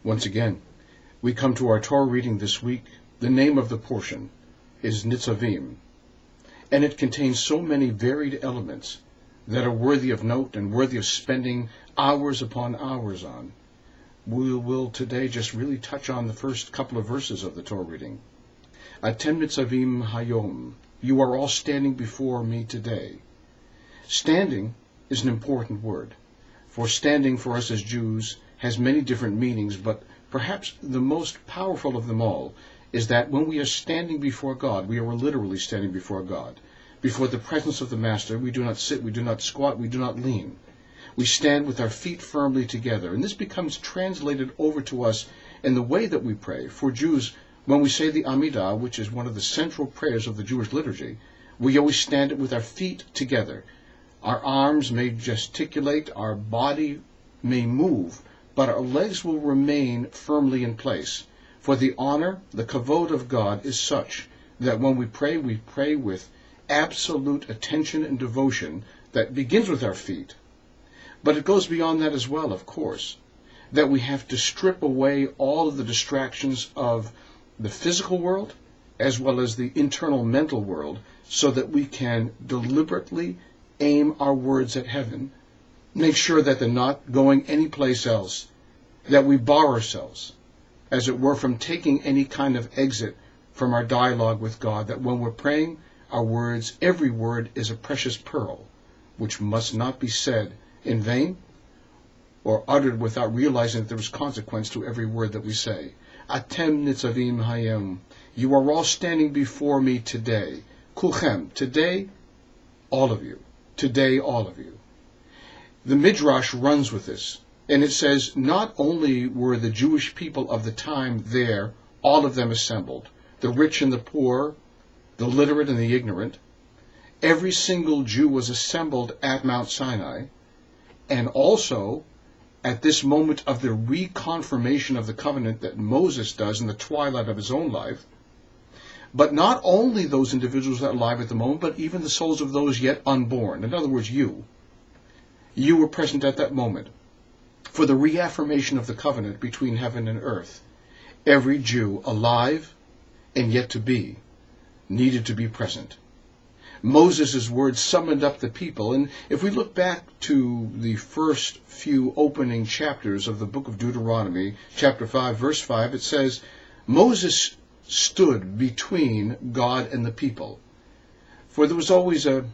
Once again, we come to our Torah reading this week. The name of the portion is Nitzavim, and it contains so many varied elements that are worthy of note and worthy of spending hours upon hours on. We will today just really touch on the first couple of verses of the Torah reading. Atem Nitzavim Hayom, you are all standing before me today. Standing is an important word, for standing for us as Jews has many different meanings, but perhaps the most powerful of them all is that when we are standing before God, we are literally standing before God. Before the presence of the Master, we do not sit, we do not squat, we do not lean. We stand with our feet firmly together, and this becomes translated over to us in the way that we pray. For Jews, when we say the Amidah, which is one of the central prayers of the Jewish liturgy, we always stand it with our feet together. Our arms may gesticulate, our body may move, but our legs will remain firmly in place. For the honor, the kavod of God is such that when we pray with absolute attention and devotion that begins with our feet. But it goes beyond that as well, of course, that we have to strip away all of the distractions of the physical world as well as the internal mental world so that we can deliberately aim our words at heaven, make sure that they're not going anyplace else, that we bar ourselves, as it were, from taking any kind of exit from our dialogue with God, that when we're praying, our words, every word is a precious pearl, which must not be said in vain or uttered without realizing that there is consequence to every word that we say. Atem Nitzavim Hayem, you are all standing before me today. Kulchem, today, all of you. Today, all of you. The Midrash runs with this, and it says not only were the Jewish people of the time there, all of them assembled, the rich and the poor, the literate and the ignorant, every single Jew was assembled at Mount Sinai, and also at this moment of the reconfirmation of the covenant that Moses does in the twilight of his own life. But not only those individuals that are alive at the moment, but even the souls of those yet unborn. In other words, you. You were present at that moment for the reaffirmation of the covenant between heaven and earth. Every Jew alive and yet to be needed to be present. Moses' words summoned up the people, and if we look back to the first few opening chapters of the book of Deuteronomy, chapter 5, verse 5, it says, Moses stood between God and the people. For there was always a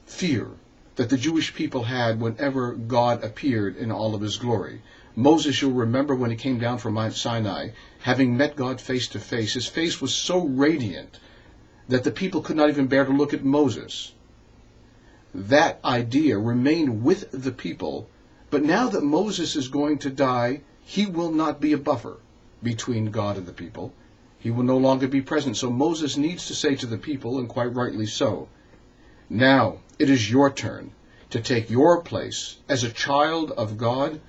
fear that the Jewish people had whenever God appeared in all of his glory. Moses, you'll remember when he came down from Mount Sinai, having met God face to face, his face was so radiant that the people could not even bear to look at Moses. That idea remained with the people, but now that Moses is going to die, he will not be a buffer between God and the people. He will no longer be present. So Moses needs to say to the people, and quite rightly so, now it is your turn to take your place as a child of God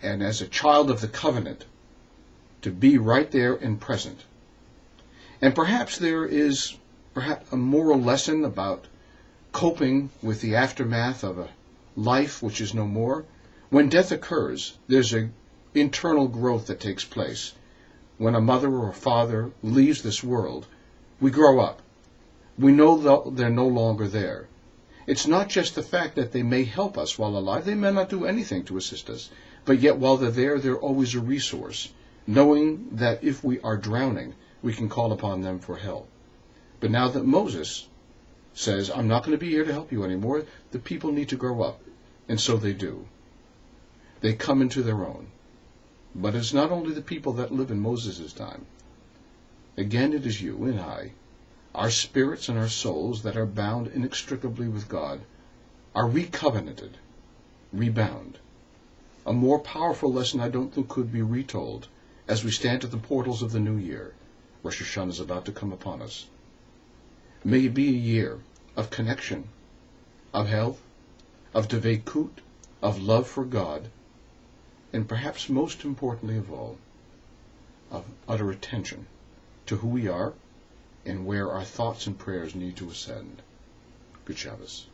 and as a child of the covenant, to be right there and present. And perhaps there is a moral lesson about coping with the aftermath of a life which is no more. When death occurs, there's an internal growth that takes place. When a mother or a father leaves this world, we grow up. We know that they're no longer there. It's not just the fact that they may help us while alive. They may not do anything to assist us. But yet while they're there, they're always a resource, knowing that if we are drowning, we can call upon them for help. But now that Moses says, I'm not going to be here to help you anymore, the people need to grow up. And so they do. They come into their own. But it's not only the people that live in Moses' time. Again, it is you and I, our spirits and our souls that are bound inextricably with God, are recovenanted, rebound. A more powerful lesson I don't think could be retold as we stand at the portals of the new year. Rosh Hashanah is about to come upon us. May it be a year of connection, of health, of devekut, of love for God, and perhaps most importantly of all, of utter attention to who we are and where our thoughts and prayers need to ascend. Good Shabbos.